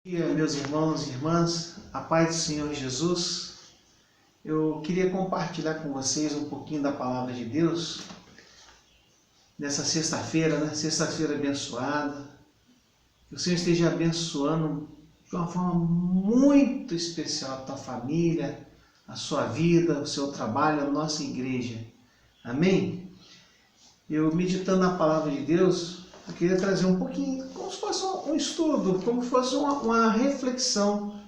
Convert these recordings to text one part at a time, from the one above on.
Dia, meus irmãos e irmãs, a paz do Senhor Jesus. Eu queria compartilhar com vocês um pouquinho da palavra de Deus nessa sexta-feira, Sexta-feira abençoada. Que o Senhor esteja abençoando de uma forma muito especial a tua família, a sua vida, o seu trabalho, a nossa igreja. Amém? Eu meditando na palavra de Deus, eu queria trazer um pouquinho, como se fosse um estudo, como se fosse uma reflexão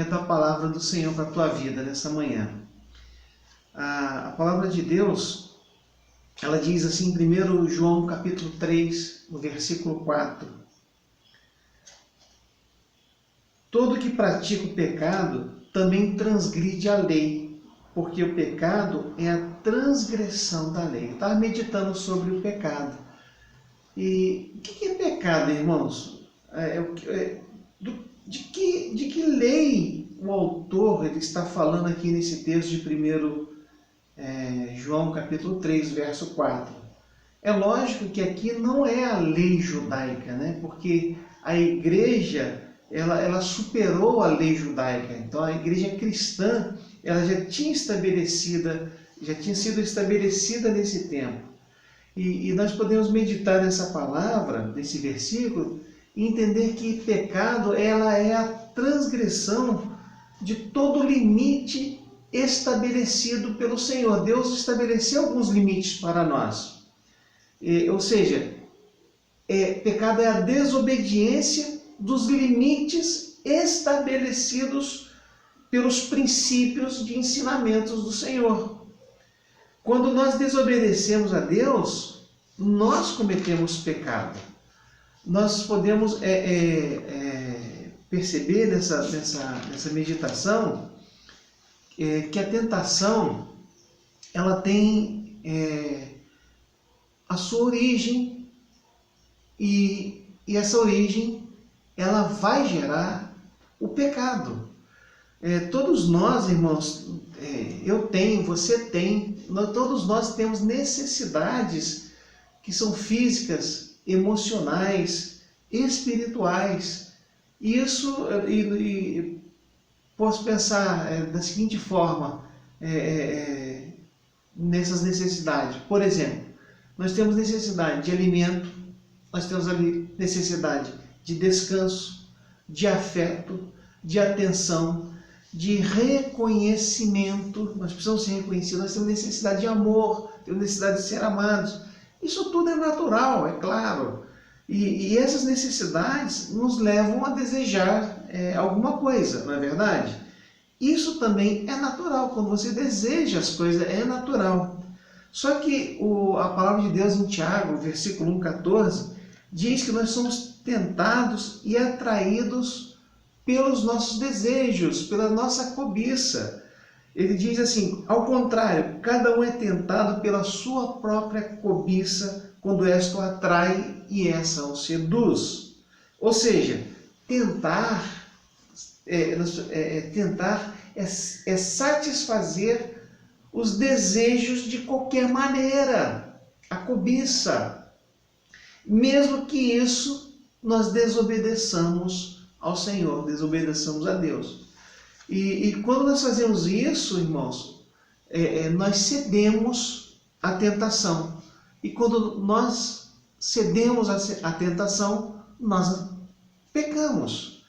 da palavra do Senhor para a tua vida nessa manhã. A palavra de Deus, ela diz assim em 1 João capítulo 3, no versículo 4. Todo que pratica o pecado também transgride a lei, porque o pecado é a transgressão da lei. Eu estava meditando sobre o pecado. E o que é pecado, irmãos? De que lei o autor ele está falando aqui nesse texto de 1 João capítulo 3, verso 4? É lógico que aqui não é a lei judaica, né? Porque a igreja ela superou a lei judaica. Então a igreja cristã ela já tinha sido estabelecida nesse tempo. E nós podemos meditar nessa palavra, nesse versículo, e entender que pecado ela é a transgressão de todo limite estabelecido pelo Senhor. Deus estabeleceu alguns limites para nós. Ou seja, pecado é a desobediência dos limites estabelecidos pelos princípios de ensinamentos do Senhor. Quando nós desobedecemos a Deus, nós cometemos pecado. Nós podemos perceber nessa meditação que a tentação ela tem a sua origem e essa origem ela vai gerar o pecado. Todos nós, irmãos, eu tenho, você tem, todos nós temos necessidades que são físicas, emocionais, espirituais. E posso pensar da seguinte forma, nessas necessidades. Por exemplo, nós temos necessidade de alimento, nós temos necessidade de descanso, de afeto, de atenção, de reconhecimento. Nós precisamos ser reconhecidos, nós temos necessidade de amor, temos necessidade de ser amados. Isso tudo é natural, é claro. E essas necessidades nos levam a desejar alguma coisa, não é verdade? Isso também é natural, quando você deseja as coisas, é natural. Só que a palavra de Deus em Tiago, versículo 1,14, diz que nós somos tentados e atraídos pelos nossos desejos, pela nossa cobiça. Ele diz assim, ao contrário, cada um é tentado pela sua própria cobiça, quando esta o atrai e essa o seduz. Ou seja, tentar é satisfazer os desejos de qualquer maneira, a cobiça. Mesmo que isso nós desobedeçamos ao Senhor, desobedeçamos a Deus. E quando nós fazemos isso, irmãos, nós cedemos à tentação. E quando nós cedemos à tentação, nós pecamos.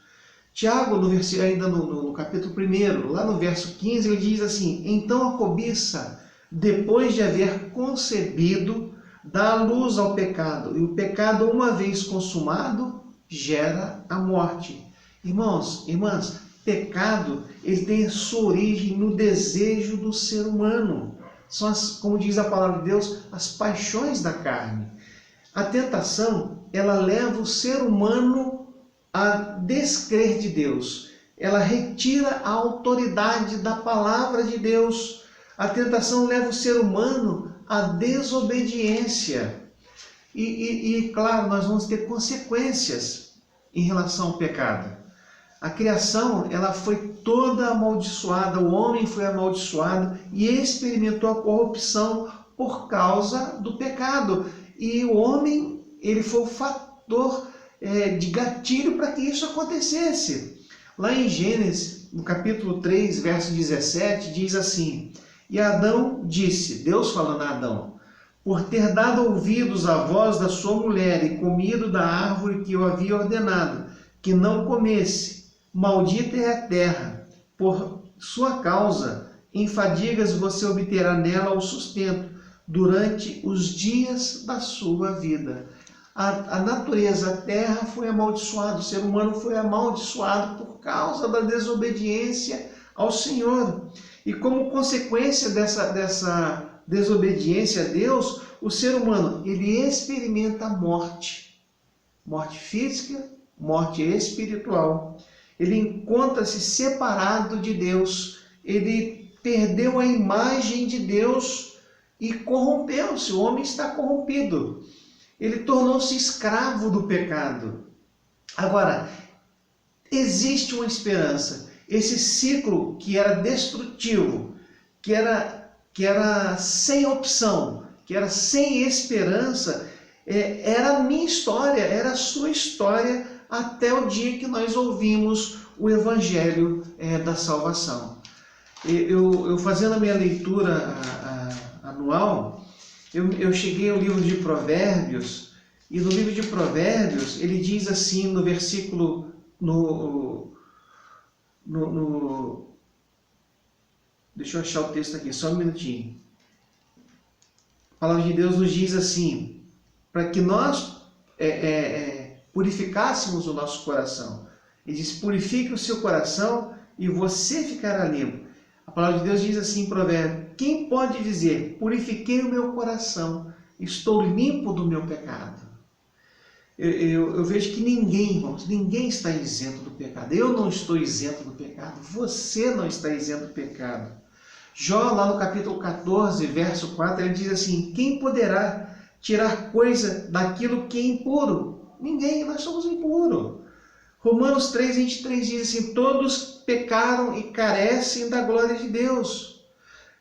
Tiago, ainda no capítulo 1, lá no verso 15, ele diz assim, então a cobiça, depois de haver concebido, dá luz ao pecado. E o pecado, uma vez consumado, gera a morte. Irmãos, irmãs, pecado, ele tem a sua origem no desejo do ser humano. São como diz a palavra de Deus, as paixões da carne. A tentação, ela leva o ser humano a descrer de Deus. Ela retira a autoridade da palavra de Deus. A tentação leva o ser humano à desobediência. E claro, nós vamos ter consequências em relação ao pecado. A criação, ela foi toda amaldiçoada, o homem foi amaldiçoado e experimentou a corrupção por causa do pecado. E o homem, ele foi o fator de gatilho para que isso acontecesse. Lá em Gênesis, no capítulo 3, verso 17, diz assim: e Adão disse, Deus falando a Adão, por ter dado ouvidos à voz da sua mulher e comido da árvore que eu havia ordenado, que não comesse, maldita é a terra, por sua causa, em fadigas você obterá nela o sustento, durante os dias da sua vida. A natureza, a terra foi amaldiçoada, o ser humano foi amaldiçoado por causa da desobediência ao Senhor. E como consequência dessa desobediência a Deus, o ser humano, ele experimenta a morte. Morte física, morte espiritual. Ele encontra-se separado de Deus. Ele perdeu a imagem de Deus e corrompeu-se. O homem está corrompido. Ele tornou-se escravo do pecado. Agora, existe uma esperança. Esse ciclo que era destrutivo, que era sem opção, que era sem esperança, era a minha história, era a sua história, até o dia que nós ouvimos o Evangelho da salvação. Eu fazendo a minha leitura anual, eu cheguei ao livro de Provérbios, e no livro de Provérbios ele diz assim no versículo, deixa eu achar o texto aqui, só um minutinho. A palavra de Deus nos diz assim, para que nós purificássemos o nosso coração. Ele diz, purifique o seu coração e você ficará limpo. A palavra de Deus diz assim em Provérbios, quem pode dizer, purifiquei o meu coração, estou limpo do meu pecado? Eu vejo que ninguém, irmãos, ninguém está isento do pecado. Eu não estou isento do pecado, você não está isento do pecado. Jó, lá no capítulo 14, verso 4, ele diz assim, quem poderá tirar coisa daquilo que é impuro? Ninguém, nós somos impuros. Romanos 3, 23 diz assim, todos pecaram e carecem da glória de Deus.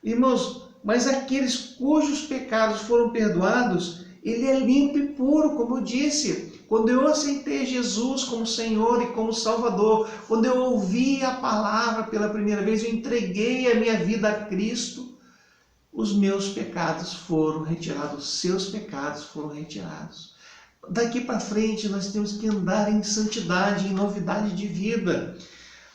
Irmãos, mas aqueles cujos pecados foram perdoados, ele é limpo e puro, como eu disse. Quando eu aceitei Jesus como Senhor e como Salvador, quando eu ouvi a palavra pela primeira vez, eu entreguei a minha vida a Cristo, os meus pecados foram retirados, os seus pecados foram retirados. Daqui para frente nós temos que andar em santidade, em novidade de vida.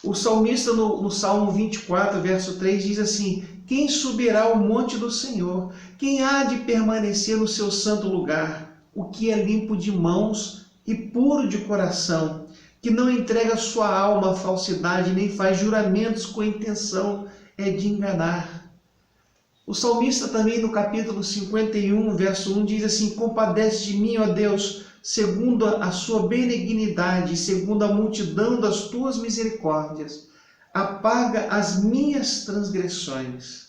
O salmista no Salmo 24, verso 3 diz assim, quem subirá ao monte do Senhor? Quem há de permanecer no seu santo lugar? O que é limpo de mãos e puro de coração, que não entrega sua alma à falsidade, nem faz juramentos com a intenção de enganar. O salmista também no capítulo 51, verso 1, diz assim, compadece de mim, ó Deus, segundo a sua benignidade, segundo a multidão das tuas misericórdias, apaga as minhas transgressões.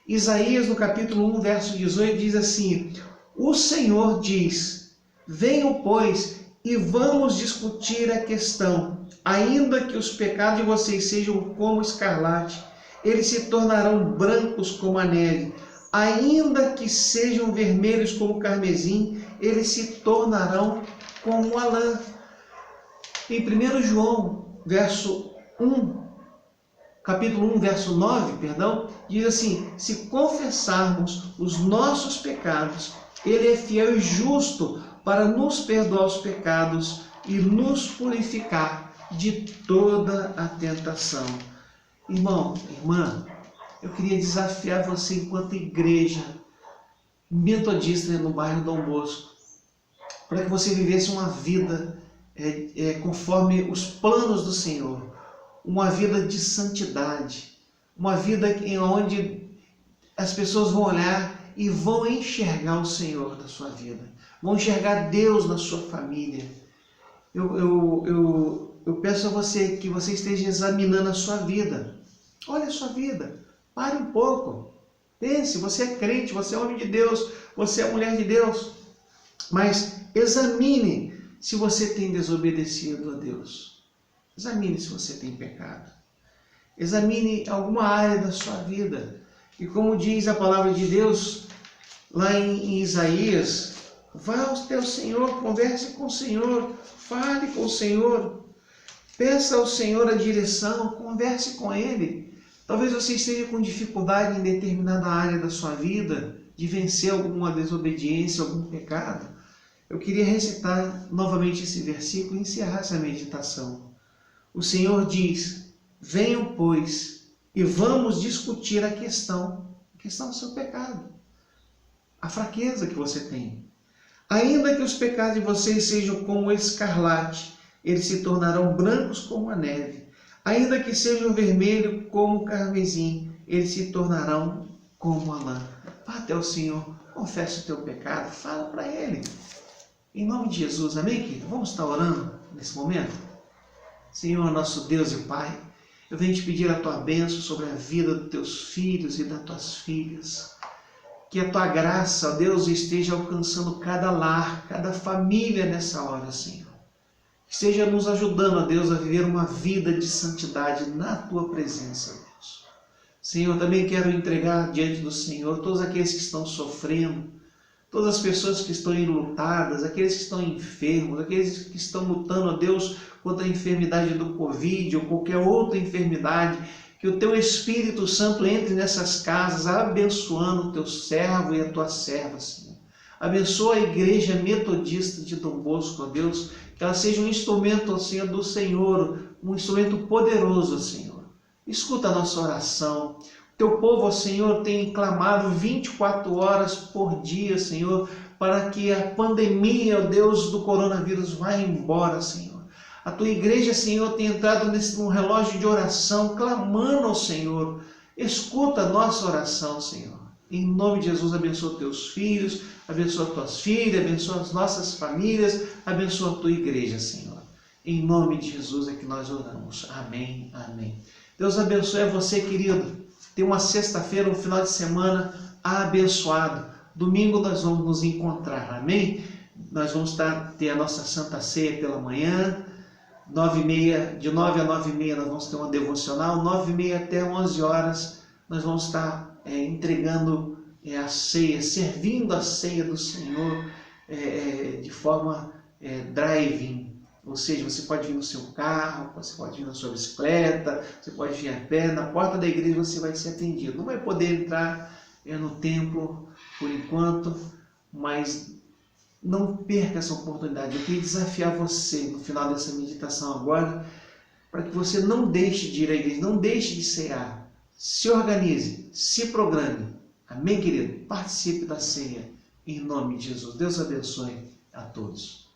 Isaías no capítulo 1, verso 18, diz assim, o Senhor diz, venham, pois, e vamos discutir a questão. Ainda que os pecados de vocês sejam como escarlate, eles se tornarão brancos como a neve. Ainda que sejam vermelhos como carmesim, eles se tornarão como a lã. Em 1 João, capítulo 1, verso 9, diz assim, se confessarmos os nossos pecados, ele é fiel e justo para nos perdoar os pecados e nos purificar de toda a tentação. Irmão, irmã, eu queria desafiar você enquanto igreja metodista no bairro Dom Bosco, para que você vivesse uma vida conforme os planos do Senhor, uma vida de santidade, uma vida em onde as pessoas vão olhar e vão enxergar o Senhor da sua vida, vão enxergar Deus na sua família. Eu peço a você que você esteja examinando a sua vida. Olha a sua vida, pare um pouco, pense, você é crente, você é homem de Deus, você é mulher de Deus, mas examine se você tem desobedecido a Deus, examine se você tem pecado, examine alguma área da sua vida, e como diz a palavra de Deus, lá em Isaías, Vá até o Senhor, converse com o Senhor, fale com o Senhor, peça ao Senhor a direção, converse com Ele. Talvez você esteja com dificuldade em determinada área da sua vida, de vencer alguma desobediência, algum pecado. Eu queria recitar novamente esse versículo e encerrar essa meditação. O Senhor diz: venham, pois, e vamos discutir a questão do seu pecado, a fraqueza que você tem. Ainda que os pecados de vocês sejam como o escarlate, eles se tornarão brancos como a neve. Ainda que sejam vermelhos como o carmesim, eles se tornarão como a lã. Vá até o Senhor, confesse o teu pecado, fala para Ele. Em nome de Jesus, amém, querido? Vamos estar orando nesse momento? Senhor, nosso Deus e Pai, eu venho te pedir a tua bênção sobre a vida dos teus filhos e das tuas filhas. Que a tua graça, ó Deus, esteja alcançando cada lar, cada família nessa hora, Senhor. Que esteja nos ajudando, ó Deus, a viver uma vida de santidade na tua presença, Deus. Senhor, também quero entregar diante do Senhor todos aqueles que estão sofrendo, todas as pessoas que estão enlutadas, aqueles que estão enfermos, aqueles que estão lutando, ó Deus, contra a enfermidade do Covid ou qualquer outra enfermidade. Que o teu Espírito Santo entre nessas casas, abençoando o teu servo e a tua serva, Senhor. Abençoa a igreja metodista de Dom Bosco, ó Deus, que ela seja um instrumento, ó Senhor, do Senhor, um instrumento poderoso, Senhor. Escuta a nossa oração. O teu povo, ó Senhor, tem clamado 24 horas por dia, Senhor, para que a pandemia, ó Deus, do coronavírus vá embora, Senhor. A tua igreja, Senhor, tem entrado num relógio de oração, clamando ao Senhor. Escuta a nossa oração, Senhor. Em nome de Jesus, abençoa teus filhos, abençoa tuas filhas, abençoa as nossas famílias, abençoa a tua igreja, Senhor. Em nome de Jesus é que nós oramos. Amém, amém. Deus abençoe a você, querido. Tenha uma sexta-feira, um final de semana abençoado. Domingo nós vamos nos encontrar, amém? Nós vamos ter a nossa Santa Ceia pela manhã. 9h30, de 9 a 9h30 nós vamos ter uma devocional, 9h30 até 11 horas nós vamos estar entregando a ceia, servindo a ceia do Senhor de forma drive-in, ou seja, você pode vir no seu carro, você pode vir na sua bicicleta, você pode vir a pé, na porta da igreja você vai ser atendido. Não vai poder entrar no templo por enquanto, mas não perca essa oportunidade. Eu queria desafiar você no final dessa meditação agora, para que você não deixe de ir à igreja, não deixe de cear. Se organize, se programe. Amém, querido? Participe da ceia em nome de Jesus. Deus abençoe a todos.